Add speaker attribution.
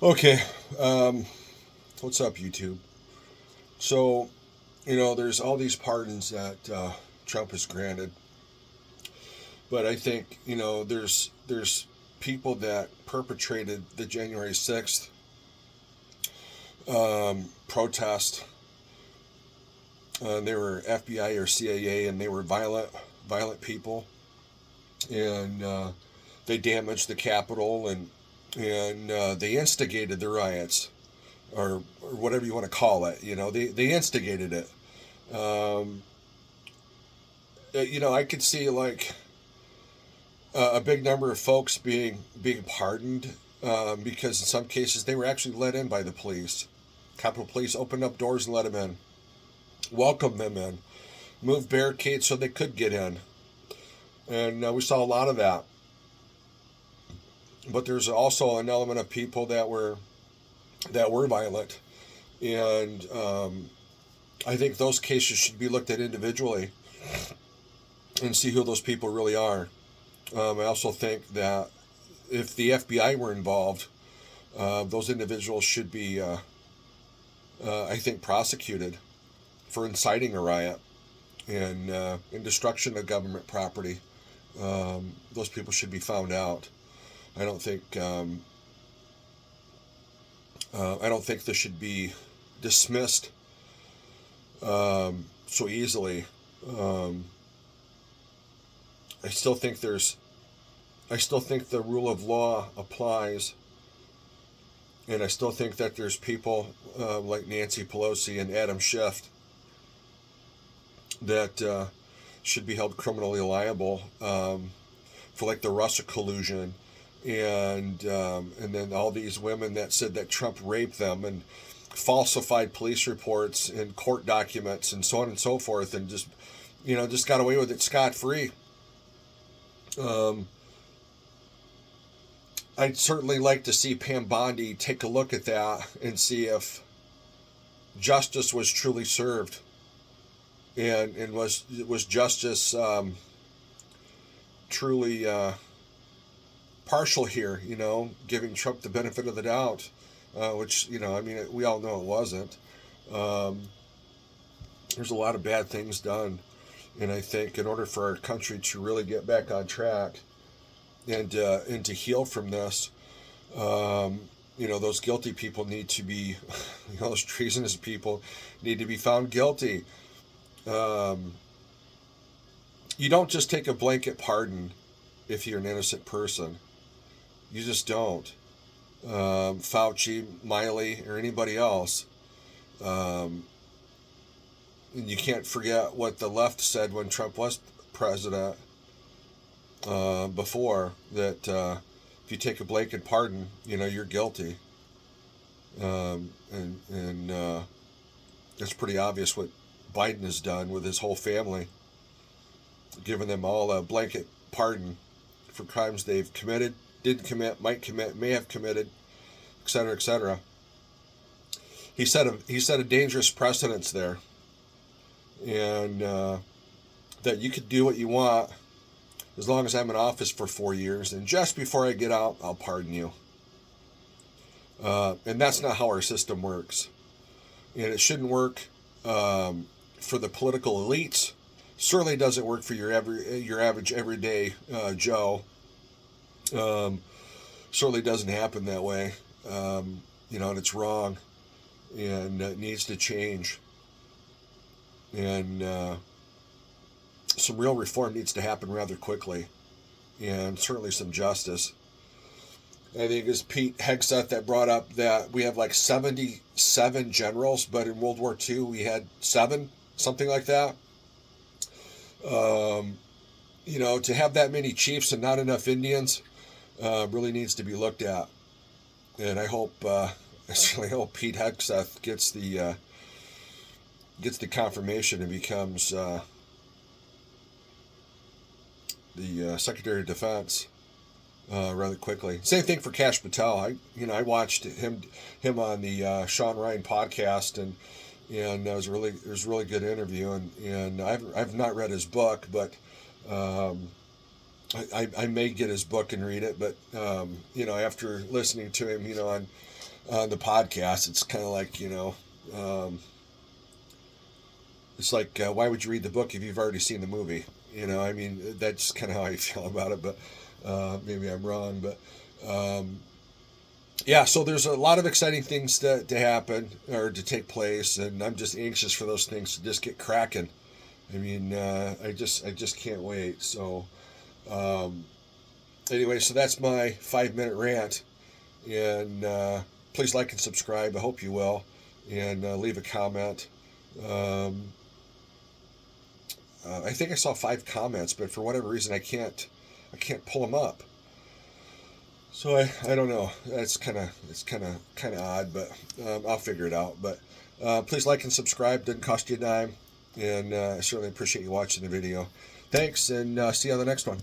Speaker 1: Okay, um, what's up, YouTube? So, there's all these pardons that Trump has granted, but I think there's people that perpetrated the January 6th protest. They were FBI or CIA, and they were violent people, and they damaged the Capitol, and they instigated the riots, or whatever you want to call it. They instigated it. Um, I could see like a big number of folks being pardoned because in some cases they were actually let in by the police. Capitol Police opened up doors and let them in, welcomed them in, moved barricades so they could get in, and we saw a lot of that. But there's also an element of people that were violent, and I think those cases should be looked at individually and see who those people really are. I also think that if the FBI were involved, those individuals should be, I think, prosecuted for inciting a riot and destruction of government property. Those people should be found out. I don't think I don't think this should be dismissed so easily. Um, I still think there's I still think the rule of law applies, and I still think that there's people like Nancy Pelosi and Adam Schiff that should be held criminally liable for like the Russia collusion, and then all these women that said that Trump raped them and falsified police reports and court documents and so on and so forth, and just got away with it scot free. Um, I'd certainly like to see Pam Bondi take a look at that and see if justice was truly served, and was justice truly partial here. Giving Trump the benefit of the doubt, which I mean, we all know it wasn't. Um, there's a lot of bad things done, and I think in order for our country to really get back on track and to heal from this, those guilty people need to be, those treasonous people need to be found guilty. Um, you don't just take a blanket pardon if you're an innocent person. You just don't. Fauci, Miley, or anybody else. Um, and you can't forget what the left said when Trump was president before that. If you take a blanket pardon, you're guilty. And it's pretty obvious what Biden has done with his whole family, giving them all a blanket pardon for crimes they've committed, didn't commit, might commit, may have committed, etc., etc. He set a dangerous precedence there, and that you could do what you want as long as I'm in office for 4 years, and just before I get out, I'll pardon you. And that's not how our system works, and it shouldn't work for the political elites. Certainly doesn't work for your average everyday Joe. Um, Certainly doesn't happen that way. And it's wrong, and it needs to change. And some real reform needs to happen rather quickly, and certainly some justice. I think it was Pete Hegseth that brought up that we have like 77 generals, but in World War II we had 7, something like that. Um, to have that many chiefs and not enough Indians really needs to be looked at. And I certainly hope Pete Hegseth gets the confirmation and becomes the Secretary of Defense rather quickly. Same thing for Kash Patel. I watched him on the Sean Ryan podcast, and it was a really good interview, and I've not read his book, but um, I may get his book and read it. But after listening to him, on the podcast. It's kind of like, it's like, why would you read the book if you've already seen the movie? I mean, that's kind of how I feel about it, but maybe I'm wrong. But yeah, so there's a lot of exciting things to happen or to take place, and I'm just anxious for those things to just get cracking. I mean, I just can't wait. So anyway, so that's my 5 minute rant, and please like and subscribe. I hope you will, and leave a comment. Um, I think I saw 5 comments, but for whatever reason, I can't pull them up. So I don't know. It's kind of odd, but I'll figure it out. But please like and subscribe. Doesn't cost you a dime, and I certainly appreciate you watching the video. Thanks, and see you on the next one.